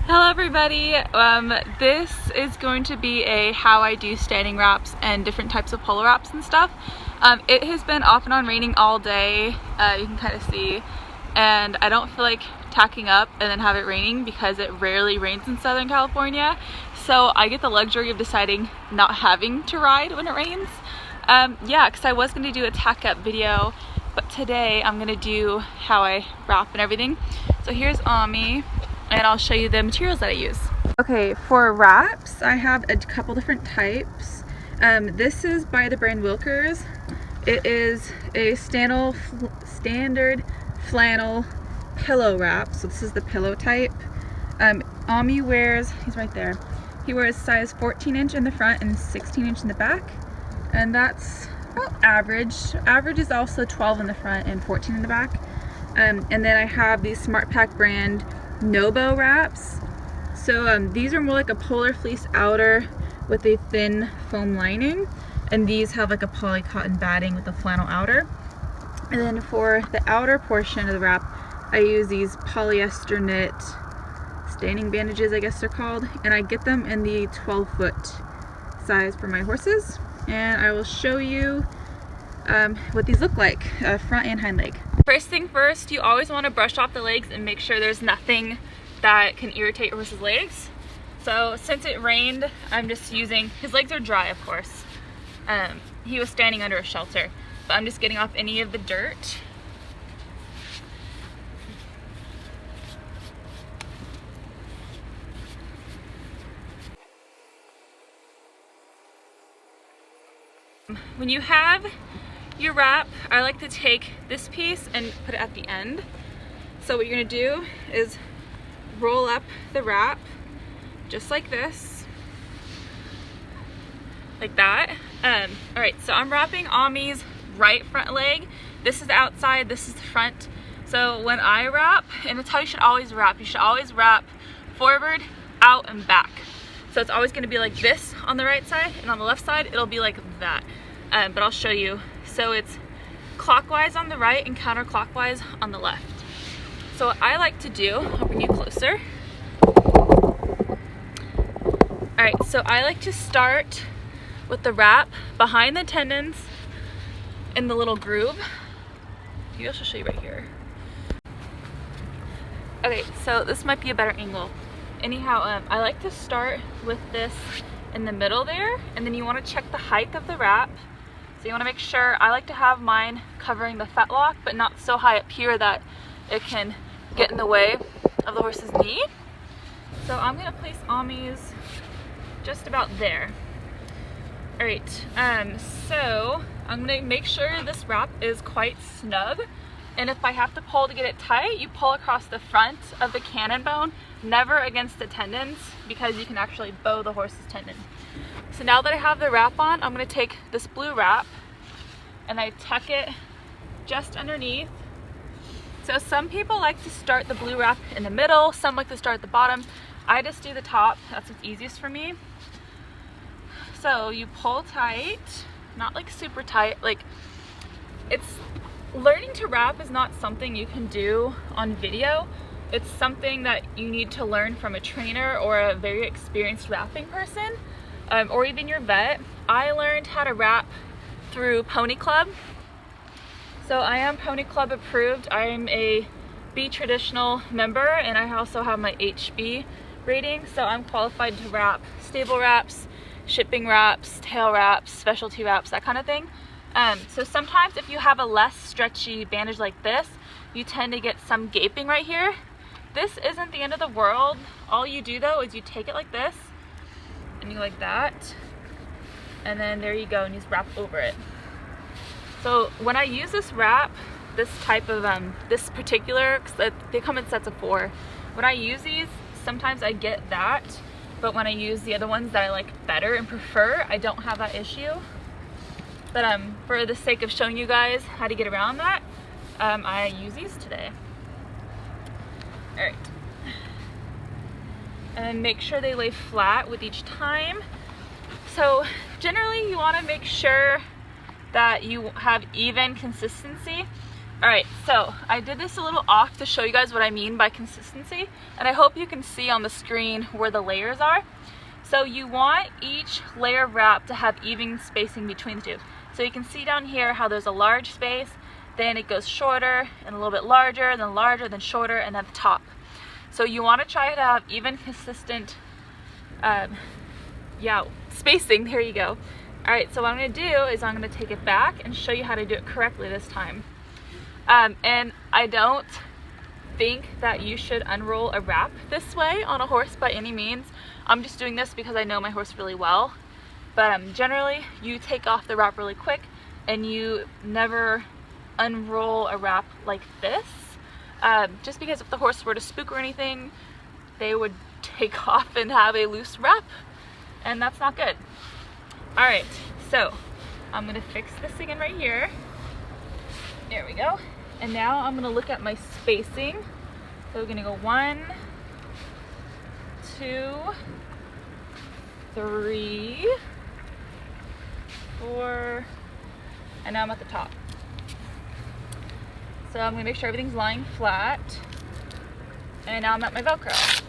Hello everybody, this is going to be a how I do standing wraps and different types of polo wraps and stuff. It has been off and on raining all day, you can kind of see, and I don't feel like tacking up and then have it raining because it rarely rains in Southern California, so I get the luxury of deciding not having to ride when it rains. Yeah, because I was going to do a tack up video, but today I'm going to do how I wrap and everything. So here's Iv'e, and I'll show you the materials that I use. Okay, for wraps, I have a couple different types. This is by the brand Wilkers. It is a standard flannel pillow wrap. So this is the pillow type. Iv'e wears, he's right there, he wears size 14-inch in the front and 16-inch in the back. And that's about average. Average is also 12 in the front and 14 in the back. And then I have these Smart Pack brand Nobo wraps. So these are more like a polar fleece outer with a thin foam lining, and these have like a poly cotton batting with a flannel outer. And then for the outer portion of the wrap, I use these polyester knit standing bandages, I guess they're called, and I get them in the 12-foot size for my horses. And I will show you what these look like, front and hind leg. First thing first, you always want to brush off the legs and make sure there's nothing that can irritate your horse's legs. So since it rained, I'm just using, his legs are dry of course. He was standing under a shelter, but I'm just getting off any of the dirt. When you have your wrap, I like to take this piece and put it at the end. So what you're gonna do is roll up the wrap just like this, like that. All right, so I'm wrapping Iv'e's right front leg. This is the outside, this is the front. So when I wrap, and that's how you should always wrap, you should always wrap forward, out, and back. So it's always gonna be like this on the right side, and on the left side, it'll be like that. But I'll show you. So it's clockwise on the right and counterclockwise on the left. So what I like to do, I'll bring you closer. Alright, so I like to start with the wrap behind the tendons in the little groove. Maybe I'll just show you right here. Okay, so this might be a better angle. Anyhow, I like to start with this in the middle there, and then you want to check the height of the wrap. So you want to make sure, I like to have mine covering the fetlock, but not so high up here that it can get in the way of the horse's knee. So I'm going to place Iv'e's just about there. Alright, so I'm going to make sure this wrap is quite snug. And if I have to pull to get it tight, you pull across the front of the cannon bone, never against the tendons, because you can actually bow the horse's tendon. So now that I have the wrap on, I'm going to take this blue wrap and I tuck it just underneath. So some people like to start the blue wrap in the middle, some like to start at the bottom. I just do the top, that's what's easiest for me. So you pull tight, not like super tight, like learning to wrap is not something you can do on video. It's something that you need to learn from a trainer or a very experienced wrapping person, or even your vet. I learned how to wrap through Pony Club. So I am Pony Club approved. I am a B traditional member, and I also have my HB rating. So I'm qualified to wrap stable wraps, shipping wraps, tail wraps, specialty wraps, that kind of thing. So sometimes if you have a less stretchy bandage like this, you tend to get some gaping right here. This isn't the end of the world. All you do though is you take it like this and you like that, and then there you go, and you just wrap over it. So when I use this wrap, this type of this particular, they come in sets of 4. When I use these, sometimes I get that, but when I use the other ones that I like better and prefer, I don't have that issue. But for the sake of showing you guys how to get around that, I use these today. Alright. And then make sure they lay flat with each time. So generally you want to make sure that you have even consistency. Alright, so I did this a little off to show you guys what I mean by consistency, and I hope you can see on the screen where the layers are. So you want each layer of wrap to have even spacing between the two. So you can see down here how there's a large space, then it goes shorter and a little bit larger, then shorter, and at the top. So you want to try to have even consistent spacing. There you go. Alright, so what I'm going to do is I'm going to take it back and show you how to do it correctly this time. And I don't think that you should unroll a wrap this way on a horse by any means. I'm just doing this because I know my horse really well. But generally, you take off the wrap really quick and you never unroll a wrap like this. Just because if the horse were to spook or anything, they would take off and have a loose wrap, and that's not good. Alright, so I'm gonna fix this again right here. There we go. And now I'm gonna look at my spacing. So we're gonna go 1, 2, 3, 4, and now I'm at the top. So I'm gonna make sure everything's lying flat. And now I'm at my Velcro.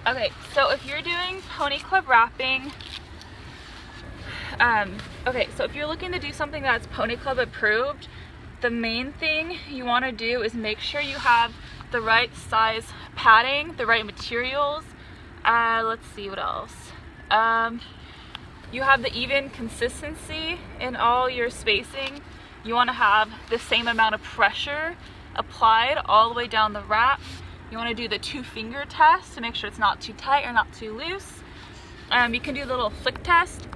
Okay, so if you're doing pony club wrapping, so if you're looking to do something that's pony club approved, the main thing you want to do is make sure you have the right size padding, the right materials. Let's see what else. You have the even consistency in all your spacing. You want to have the same amount of pressure applied all the way down the wrap. You want to do the 2-finger test to make sure it's not too tight or not too loose. You can do the little flick test.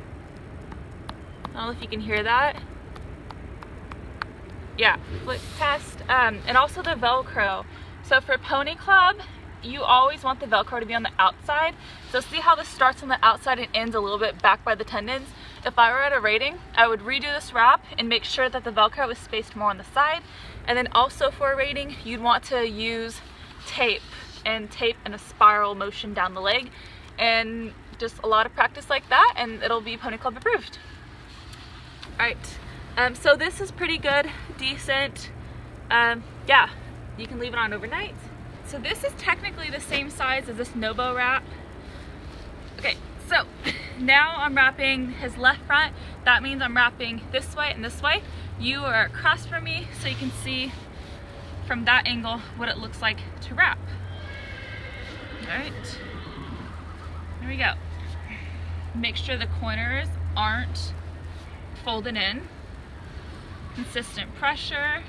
I don't know if you can hear that. Yeah, flick test. And also the Velcro. So for pony club, you always want the Velcro to be on the outside. So see how this starts on the outside and ends a little bit back by the tendons? If I were at a rating, I would redo this wrap and make sure that the Velcro is spaced more on the side. And then also for a rating, you'd want to use tape in a spiral motion down the leg, and just a lot of practice like that and it'll be pony club approved. Alright, so this is pretty good, decent. Yeah, you can leave it on overnight. So this is technically the same size as this Nobo wrap. Okay, so now I'm wrapping his left front. That means I'm wrapping this way and this way. You are across from me so you can see from that angle what it looks like to wrap. Alright, there we go. Make sure the corners aren't folded in. Consistent pressure.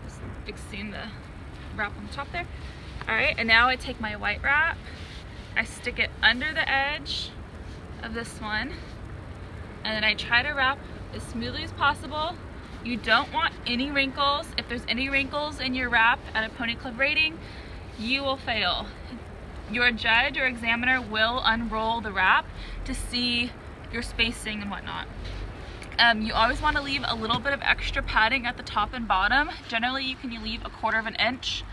Just fixing the wrap on the top there. Alright, and now I take my white wrap, I stick it under the edge of this one, and then I try to wrap as smoothly as possible. You don't want any wrinkles. If there's any wrinkles in your wrap at a pony club rating, you will fail. Your judge or examiner will unroll the wrap to see your spacing and whatnot. You always want to leave a little bit of extra padding at the top and bottom. Generally, you can leave 1/4 inch.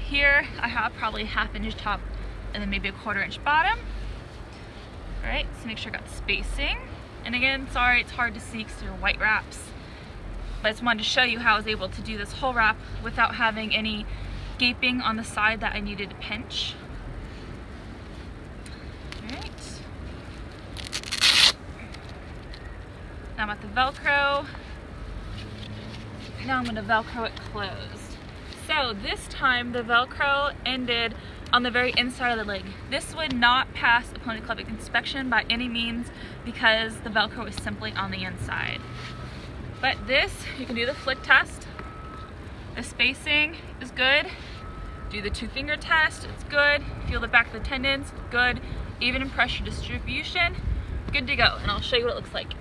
Here, I have probably 1/2 inch top and then maybe 1/4 inch bottom. All right, so make sure I got spacing. And again, sorry, it's hard to see because they're white wraps. But I just wanted to show you how I was able to do this whole wrap without having any gaping on the side that I needed to pinch. Alright. Now I'm at the Velcro. Now I'm going to Velcro it closed. So this time the Velcro ended on the very inside of the leg. This would not pass a pony club inspection by any means because the Velcro is simply on the inside. But this, you can do the flick test. The spacing is good. Do the 2-finger test, it's good. Feel the back of the tendons, good. Even in pressure distribution, good to go. And I'll show you what it looks like.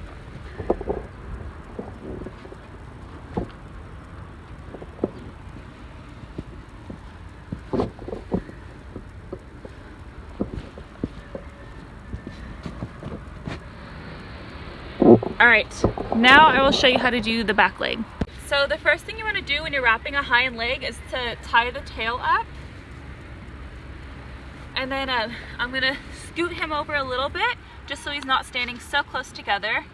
Alright, now I will show you how to do the back leg. So the first thing you want to do when you're wrapping a hind leg is to tie the tail up. And then I'm going to scoot him over a little bit just so he's not standing so close together.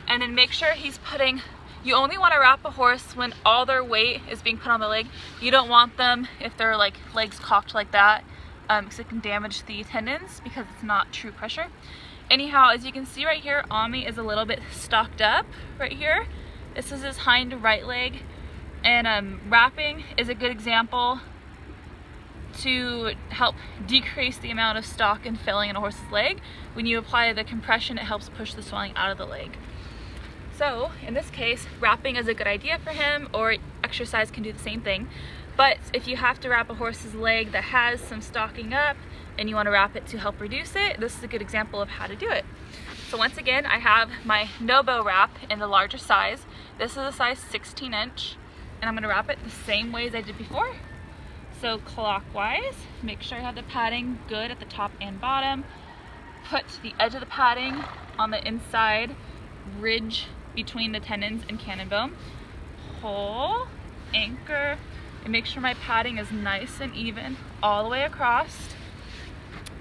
And then make sure he's putting, you only want to wrap a horse when all their weight is being put on the leg. You don't want them if they're like legs cocked like that, because it can damage the tendons because it's not true pressure. Anyhow, as you can see right here, Ami is a little bit stocked up right here. This is his hind right leg, and wrapping is a good example to help decrease the amount of stock and filling in a horse's leg. When you apply the compression, it helps push the swelling out of the leg. So in this case, wrapping is a good idea for him, or exercise can do the same thing. But if you have to wrap a horse's leg that has some stocking up and you want to wrap it to help reduce it, this is a good example of how to do it. So once again, I have my no-bow wrap in the larger size. This is a size 16-inch, and I'm going to wrap it the same way as I did before. So clockwise, make sure you have the padding good at the top and bottom. Put the edge of the padding on the inside ridge between the tendons and cannon bone. Pull, anchor, and make sure my padding is nice and even all the way across.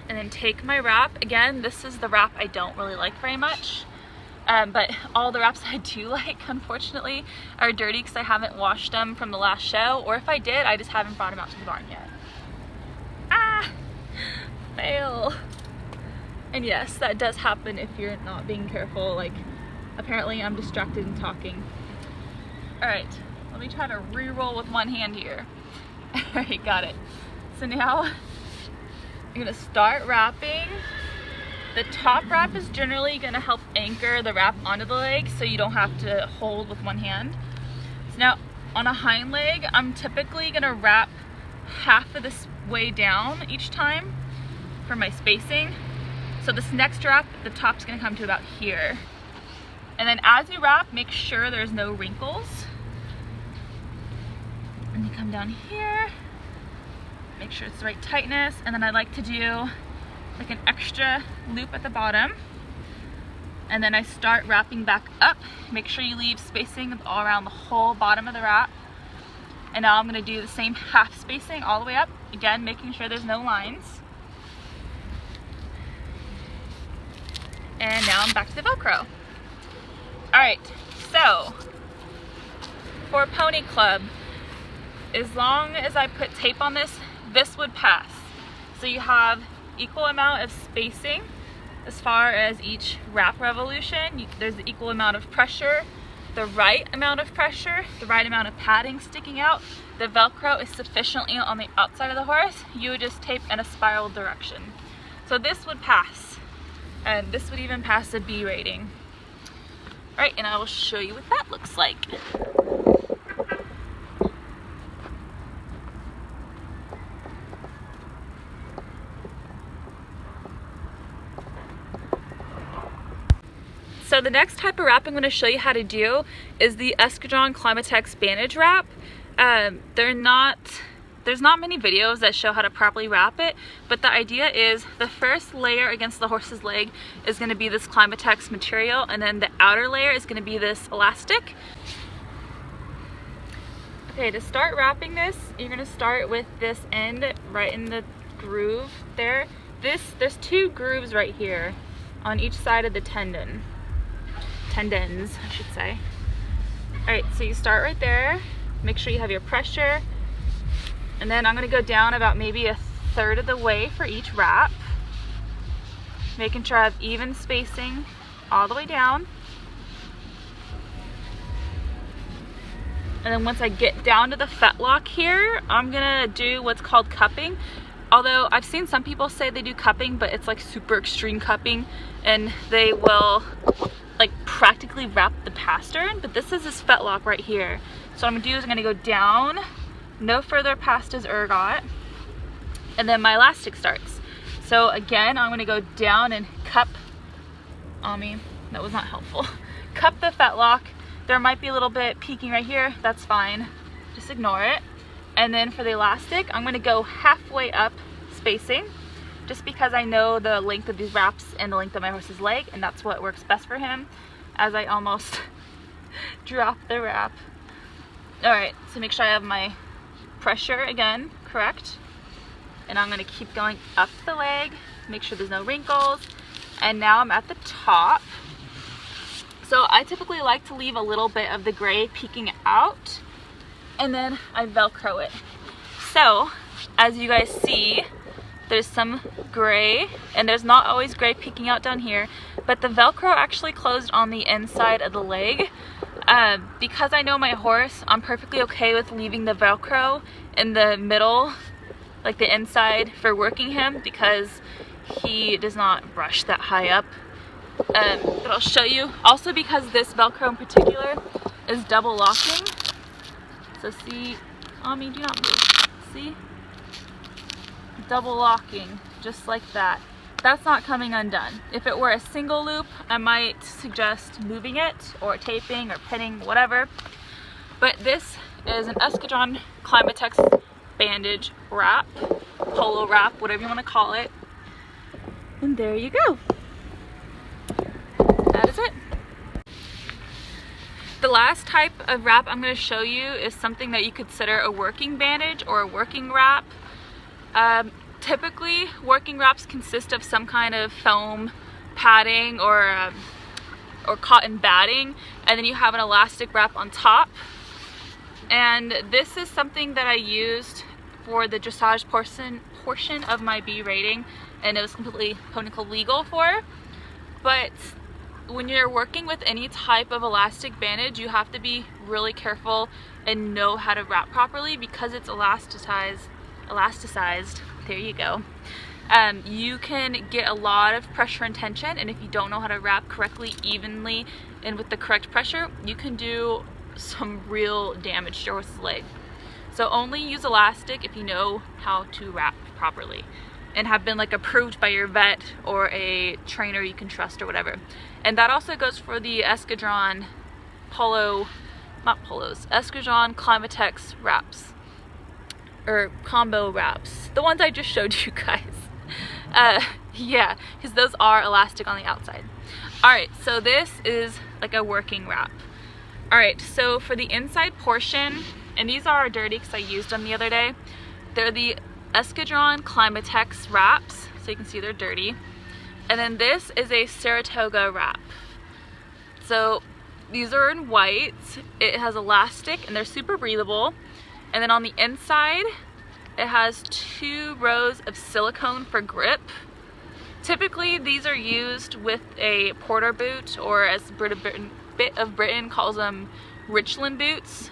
And then take my wrap. Again, this is the wrap I don't really like very much. But all the wraps I do like, unfortunately, are dirty because I haven't washed them from the last show, or if I did, I just haven't brought them out to the barn yet. Ah! Fail! And yes, that does happen if you're not being careful. Like, apparently I'm distracted and talking. Alright, let me try to re-roll with one hand here. Alright, got it. So now, you're gonna start wrapping. The top wrap is generally gonna help anchor the wrap onto the leg so you don't have to hold with one hand. So now, on a hind leg, I'm typically gonna wrap half of this way down each time for my spacing. So this next wrap, the top's gonna come to about here. And then as you wrap, make sure there's no wrinkles. And you come down here, make sure it's the right tightness, and then I like to do like an extra loop at the bottom. And then I start wrapping back up. Make sure you leave spacing all around the whole bottom of the wrap. And now I'm gonna do the same half spacing all the way up. Again, making sure there's no lines. And now I'm back to the Velcro. Alright, so for a pony club, as long as I put tape on this, this would pass. So you have equal amount of spacing as far as each wrap revolution. There's the equal amount of pressure, the right amount of pressure, the right amount of padding sticking out. The Velcro is sufficiently on the outside of the horse. You would just tape in a spiral direction. So this would pass, and this would even pass a B rating. All right, and I will show you what that looks like. So the next type of wrap I'm going to show you how to do is the Eskadron Climatex bandage wrap. There's not many videos that show how to properly wrap it, but the idea is the first layer against the horse's leg is going to be this Climatex material, and then the outer layer is going to be this elastic. Okay, to start wrapping this, you're going to start with this end right in the groove there. There's two grooves right here on each side of the tendons, I should say. All right, so you start right there. Make sure you have your pressure. And then I'm gonna go down about maybe 1/3 of the way for each wrap. Making sure I have even spacing all the way down. And then once I get down to the fetlock here, I'm gonna do what's called cupping. Although I've seen some people say they do cupping, but it's like super extreme cupping, and they will like practically wrap the pastern, but this is this fetlock right here. So what I'm gonna do is I'm gonna go down, no further past his ergot, and then my elastic starts. So again, I'm gonna go down and cup, that was not helpful. Cup the fetlock. There might be a little bit peeking right here, that's fine, just ignore it. And then for the elastic, I'm gonna go halfway up spacing, just because I know the length of these wraps and the length of my horse's leg, and that's what works best for him, as I almost dropped the wrap. All right, so make sure I have my pressure again correct, and I'm going to keep going up the leg, make sure there's no wrinkles, and now I'm at the top. So I typically like to leave a little bit of the gray peeking out, and then I Velcro it. So as you guys see, there's some gray, and there's not always gray peeking out down here, but the Velcro actually closed on the inside of the leg. Because I know my horse, I'm perfectly okay with leaving the Velcro in the middle, like the inside, for working him, because he does not brush that high up. But I'll show you. Also, because this Velcro in particular is double locking. So see, Ami, do not move. See? Double locking, just like that. That's not coming undone. If it were a single loop, I might suggest moving it or taping or pinning, whatever. But this is an Eskadron Climatex bandage wrap, polo wrap, whatever you want to call it. And there you go. That is it. The last type of wrap I'm going to show you is something that you consider a working bandage or a working wrap. Typically, working wraps consist of some kind of foam padding or cotton batting, and then you have an elastic wrap on top. And this is something that I used for the dressage portion of my B rating, and it was completely Pony Club legal for. But when you're working with any type of elastic bandage, you have to be really careful and know how to wrap properly, because it's elasticized. There you go. You can get a lot of pressure and tension, and if you don't know how to wrap correctly, evenly, and with the correct pressure, you can do some real damage to your horse's leg. So only use elastic if you know how to wrap properly and have been like approved by your vet or a trainer you can trust or whatever. And that also goes for the Eskadron Eskadron Climatex wraps, or combo wraps, the ones I just showed you guys. Yeah, because those are elastic on the outside. Alright, so this is like a working wrap. Alright, so for the inside portion, and these are dirty because I used them the other day, they're the Eskadron Climatex wraps, so you can see they're dirty. And then this is a Saratoga wrap. So these are in white, it has elastic, and they're super breathable. And then on the inside, it has 2 rows of silicone for grip. Typically, these are used with a porter boot, or as Bit of Britain calls them, Richland boots,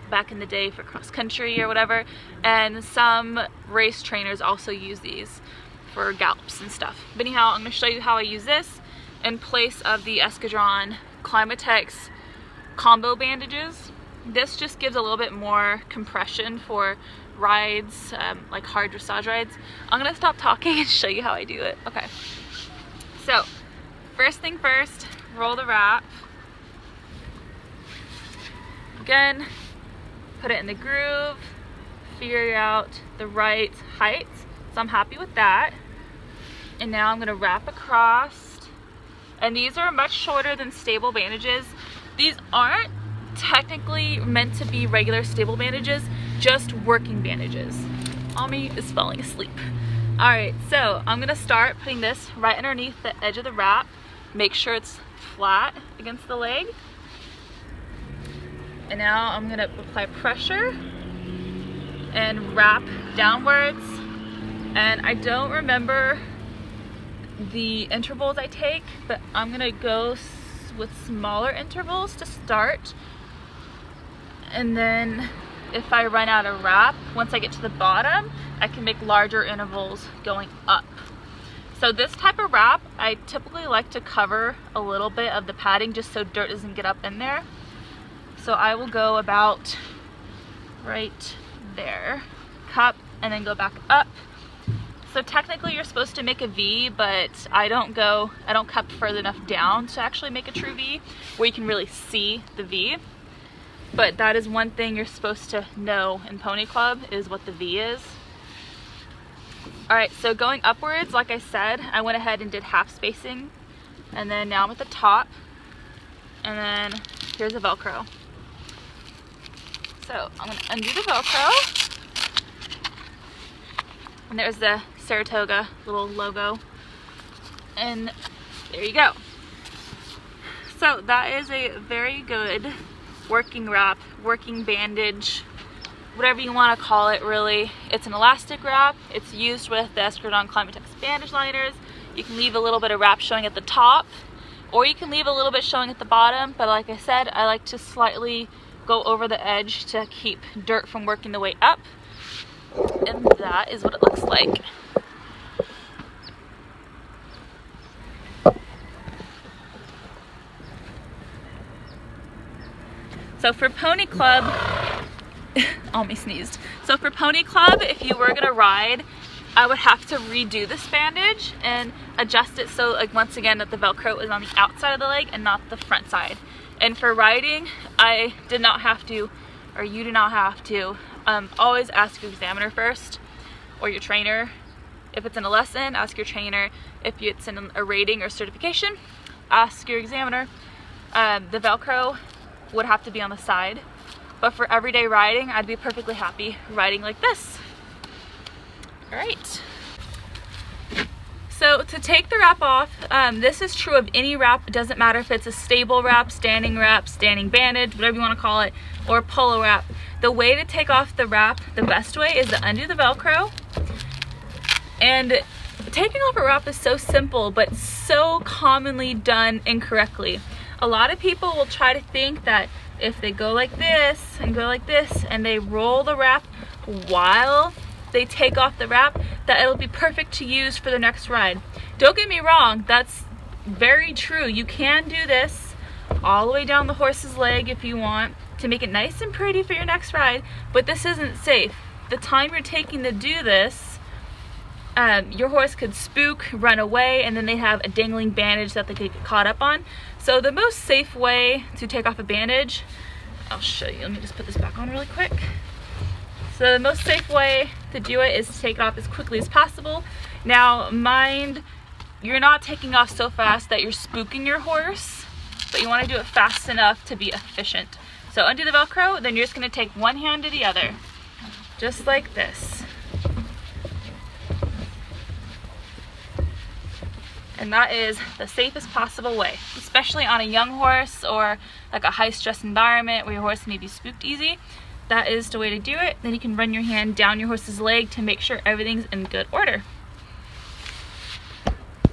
back in the day for cross country or whatever. And some race trainers also use these for gallops and stuff. But anyhow, I'm going to show you how I use this in place of the Eskadron Climatex combo bandages. This just gives a little bit more compression for rides, like hard dressage rides. I'm gonna stop talking and show you how I do it. Okay, so first thing first, roll the wrap. Again, put it in the groove, figure out the right height. So I'm happy with that. And now I'm gonna wrap across. And these are much shorter than stable bandages. These aren't technically meant to be regular stable bandages, just working bandages. Ami is falling asleep. Alright, so I'm gonna start putting this right underneath the edge of the wrap. Make sure it's flat against the leg. And now I'm gonna apply pressure and wrap downwards. And I don't remember the intervals I take, but I'm gonna go with smaller intervals to start. And then if I run out of wrap, once I get to the bottom, I can make larger intervals going up. So this type of wrap, I typically like to cover a little bit of the padding just so dirt doesn't get up in there. So I will go about right there, cup, and then go back up. So technically you're supposed to make a V, but I don't cup further enough down to actually make a true V where you can really see the V. But that is one thing you're supposed to know in Pony Club, is what the V is. Alright, so going upwards, like I said, I went ahead and did half spacing. And then now I'm at the top. And then here's a Velcro. So I'm going to undo the Velcro. And there's the Saratoga little logo. And there you go. So that is a very good working wrap, working bandage, whatever you want to call it really. It's an elastic wrap. It's used with the Eskadron Climatex bandage liners. You can leave a little bit of wrap showing at the top, or you can leave a little bit showing at the bottom, but like I said, I like to slightly go over the edge to keep dirt from working the way up. And that is what it looks like. So for Pony Club, Almi sneezed. So for Pony Club, if you were gonna ride, I would have to redo this bandage and adjust it so, like, once again, that the Velcro is on the outside of the leg and not the front side. And for riding, I did not have to, or you do not have to, always ask your examiner first, or your trainer. If it's in a lesson, ask your trainer. If it's in a rating or certification, ask your examiner. The Velcro would have to be on the side, but for everyday riding, I'd be perfectly happy riding like this. All right. So to take the wrap off, this is true of any wrap. It doesn't matter if it's a stable wrap, standing bandage, whatever you want to call it, or polo wrap. The way to take off the wrap, the best way, is to undo the Velcro. And taking off a wrap is so simple, but so commonly done incorrectly. A lot of people will try to think that if they go like this and go like this and they roll the wrap while they take off the wrap, that it'll be perfect to use for the next ride. Don't get me wrong, that's very true. You can do this all the way down the horse's leg if you want to make it nice and pretty for your next ride, but this isn't safe. The time you're taking to do this, your horse could spook, run away, and then they have a dangling bandage that they could get caught up on. So the most safe way to take off a bandage, I'll show you. Let me just put this back on really quick. So the most safe way to do it is to take it off as quickly as possible. Now mind, you're not taking off so fast that you're spooking your horse, but you want to do it fast enough to be efficient. So undo the Velcro, then you're just going to take one hand to the other, just like this. And that is the safest possible way, especially on a young horse or like a high stress environment where your horse may be spooked easy. That is the way to do it. Then you can run your hand down your horse's leg to make sure everything's in good order.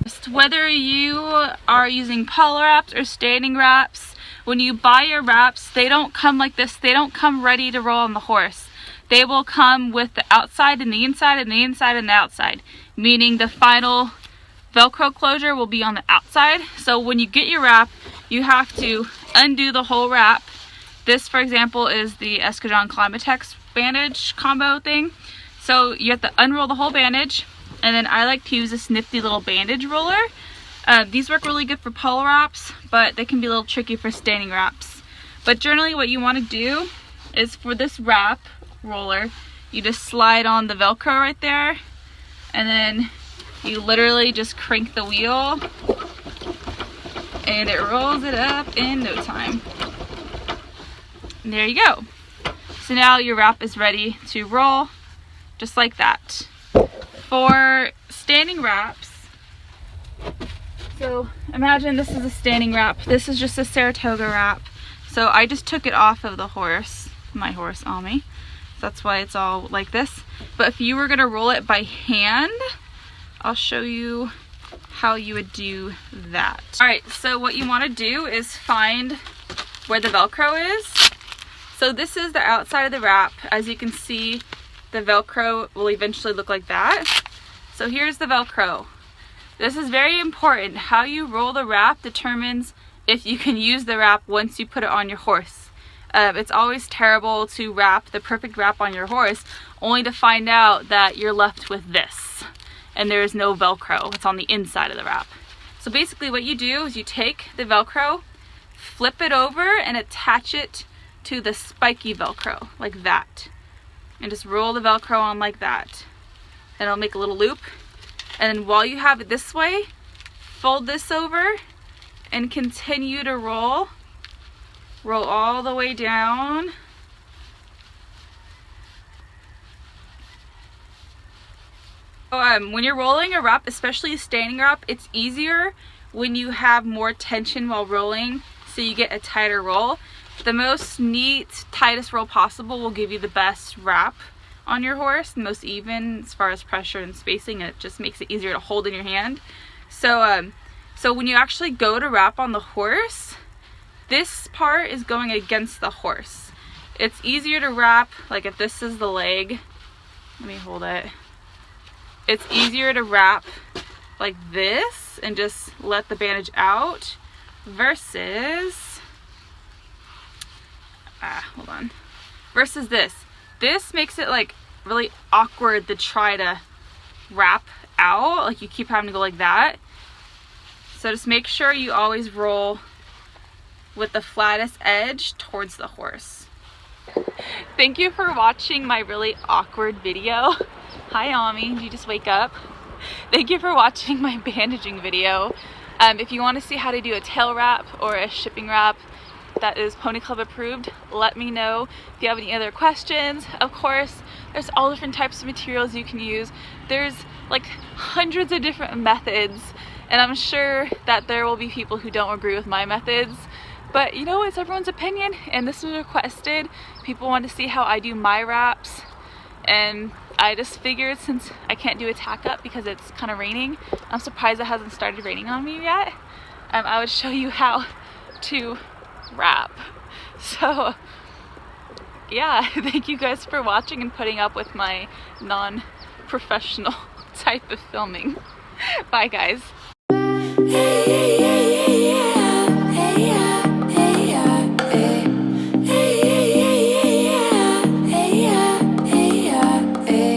Just whether you are using polo wraps or standing wraps, when you buy your wraps, they don't come like this. They don't come ready to roll on the horse. They will come with the outside and the inside and the inside and the outside, meaning the final Velcro closure will be on the outside. So when you get your wrap, you have to undo the whole wrap. This, for example, is the Eskadron Climatex bandage combo thing. So you have to unroll the whole bandage, and then I like to use this nifty little bandage roller. These work really good for polo wraps, but they can be a little tricky for standing wraps. But generally what you want to do is, for this wrap roller, you just slide on the Velcro right there, and then you literally just crank the wheel and it rolls it up in no time. And there you go. So now your wrap is ready to roll, just like that. For standing wraps, so imagine this is a standing wrap. This is just a Saratoga wrap. So I just took it off of the horse, my horse, Almi. So that's why it's all like this. But if you were gonna roll it by hand, I'll show you how you would do that. All right, so what you want to do is find where the Velcro is. So this is the outside of the wrap. As you can see, the Velcro will eventually look like that. So here's the Velcro. This is very important. How you roll the wrap determines if you can use the wrap once you put it on your horse. It's always terrible to wrap the perfect wrap on your horse only to find out that you're left with this and there is no Velcro. It's on the inside of the wrap. So basically what you do is you take the Velcro, flip it over, and attach it to the spiky Velcro, like that. And just roll the Velcro on like that. Then it'll make a little loop. And then while you have it this way, fold this over and continue to roll. Roll all the way down. When you're rolling a wrap, especially a standing wrap, it's easier when you have more tension while rolling so you get a tighter roll. The most neat, tightest roll possible will give you the best wrap on your horse, the most even as far as pressure and spacing, and it just makes it easier to hold in your hand. So when you actually go to wrap on the horse, this part is going against the horse. It's easier to wrap, like if this is the leg, let me hold it. It's easier to wrap like this and just let the bandage out versus, hold on, versus this. This makes it like really awkward to try to wrap out, like you keep having to go like that. So just make sure you always roll with the flattest edge towards the horse. Thank you for watching my really awkward video. Hi Ami, did you just wake up? Thank you for watching my bandaging video. If you want to see how to do a tail wrap or a shipping wrap that is Pony Club approved, let me know. If you have any other questions, of course, there's all different types of materials you can use. There's like hundreds of different methods, and I'm sure that there will be people who don't agree with my methods. But you know, it's everyone's opinion, and this was requested. People want to see how I do my wraps, and I just figured since I can't do a tack up because it's kind of raining, I'm surprised it hasn't started raining on me yet, I would show you how to wrap. So yeah, thank you guys for watching and putting up with my non-professional type of filming. Bye guys.